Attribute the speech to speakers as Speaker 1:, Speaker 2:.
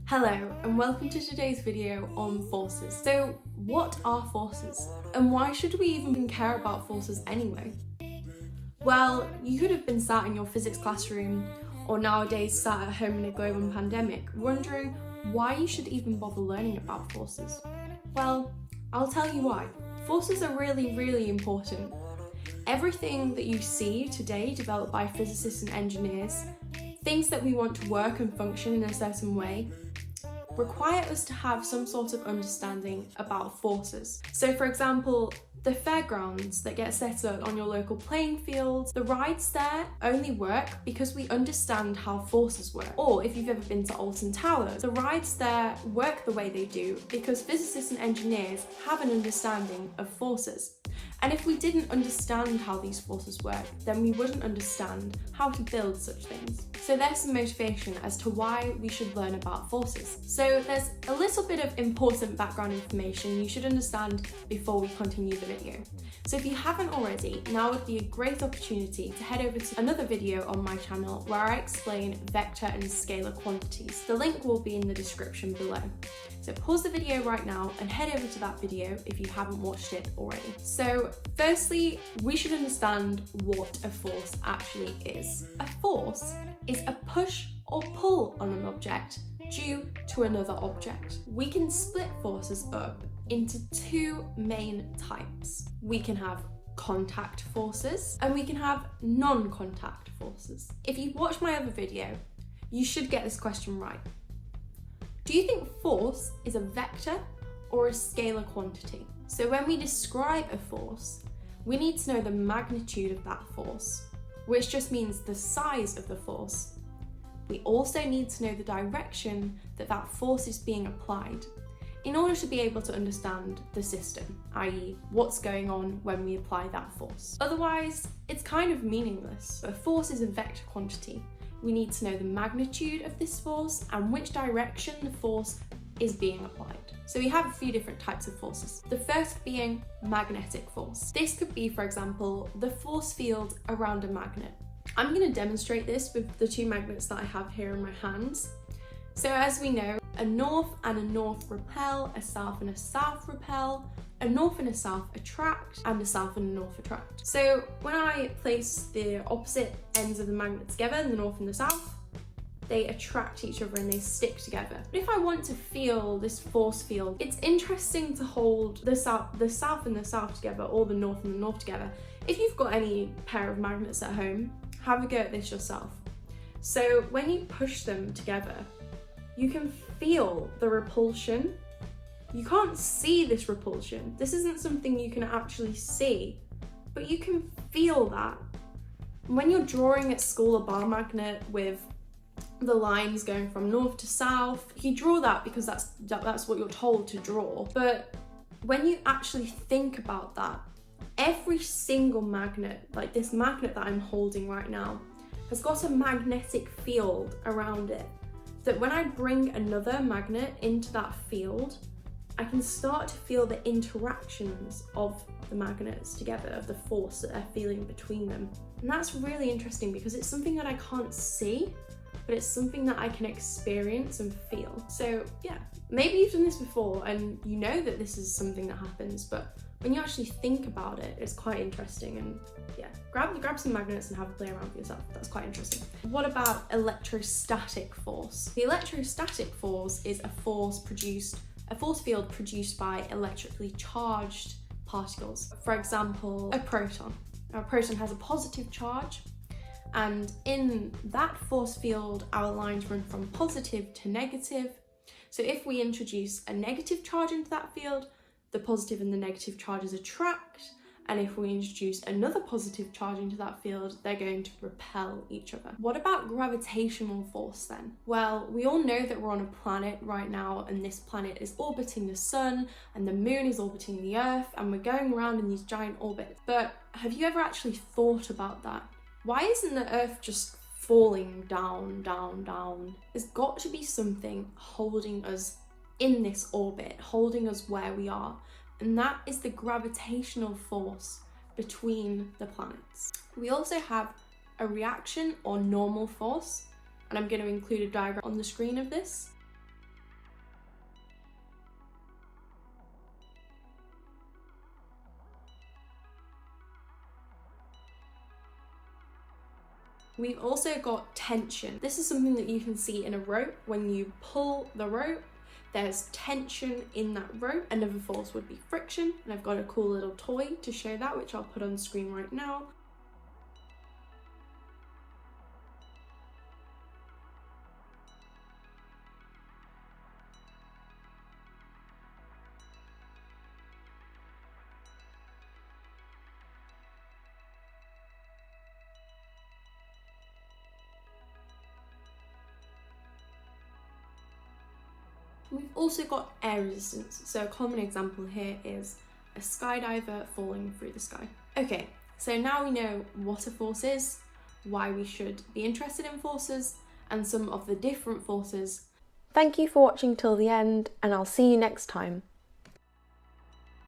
Speaker 1: Hello and welcome to today's video on forces. So what are forces and why should we even care about forces anyway? Well, you could have been sat in your physics classroom or nowadays sat at home in a global pandemic wondering why you should even bother learning about forces. Well, I'll tell you why. Forces are really important. Everything that you see today developed by physicists and engineers, things that we want to work and function in a certain way, require us to have some sort of understanding about forces. So for example, the fairgrounds that get set up on your local playing field, the rides there only work because we understand how forces work. Or if you've ever been to Alton Towers, the rides there work the way they do because physicists and engineers have an understanding of forces. And if we didn't understand how these forces work, then we wouldn't understand how to build such things. So there's some motivation as to why we should learn about forces. So there's a little bit of important background information you should understand before we continue the video. So if you haven't already, now would be a great opportunity to head over to another video on my channel where I explain vector and scalar quantities. The link will be in the description below. So pause the video right now and head over to that video if you haven't watched it already. So firstly, we should understand what a force actually is. A force is a push or pull on an object due to another object. We can split forces up into two main types. We can have contact forces and we can have non-contact forces. If you watch my other video, you should get this question right. Do you think force is a vector or a scalar quantity? So when we describe a force, we need to know the magnitude of that force, which just means the size of the force. We also need to know the direction that that force is being applied in order to be able to understand the system, i.e. what's going on when we apply that force. Otherwise, it's kind of meaningless. A force is a vector quantity. We need to know the magnitude of this force and which direction the force is being applied. So we have a few different types of forces. The first being magnetic force. This could be, for example, the force field around a magnet. I'm going to demonstrate this with the two magnets that I have here in my hands. So as we know, a north and a north repel, a south and a south repel, a north and a south attract, and a south and a north attract. So when I place the opposite ends of the magnet together, the north and the south, they attract each other and they stick together. But if I want to feel this force field, it's interesting to hold the south and the south together, or the north and the north together. If you've got any pair of magnets at home, have a go at this yourself. So when you push them together, you can feel the repulsion. You can't see this repulsion. This isn't something you can actually see, but you can feel that. When you're drawing at school a bar magnet with the lines going from north to south, you draw that because that's what you're told to draw. But when you actually think about that, every single magnet, like this magnet that I'm holding right now, has got a magnetic field around it. That when I bring another magnet into that field, I can start to feel the interactions of the magnets together, of the force that they're feeling between them. And that's really interesting because it's something that I can't see, but it's something that I can experience and feel. So yeah, maybe you've done this before and you know that this is something that happens, but when you actually think about it, it's quite interesting. And yeah, grab some magnets and have a play around for yourself. That's quite interesting. What about electrostatic force? The electrostatic force is a force field produced by electrically charged particles. For example, a proton. Now, a proton has a positive charge, and in that force field, our lines run from positive to negative. So if we introduce a negative charge into that field, the positive and the negative charges attract, and if we introduce another positive charge into that field, they're going to repel each other. What about gravitational force then? Well, we all know that we're on a planet right now, and this planet is orbiting the sun, and the moon is orbiting the earth, and we're going around in these giant orbits. But have you ever actually thought about that? Why isn't the earth just falling down, down, down? There's got to be something holding us in this orbit, holding us where we are. And that is the gravitational force between the planets. We also have a reaction or normal force, and I'm going to include a diagram on the screen of this. We've also got tension. This is something that you can see in a rope. When you pull the rope, there's tension in that rope. Another force would be friction, and I've got a cool little toy to show that, which I'll put on screen right now. We've also got air resistance. So a common example here is a skydiver falling through the sky. Okay, so now we know what a force is, why we should be interested in forces, and some of the different forces. Thank you for watching till the end, and I'll see you next time.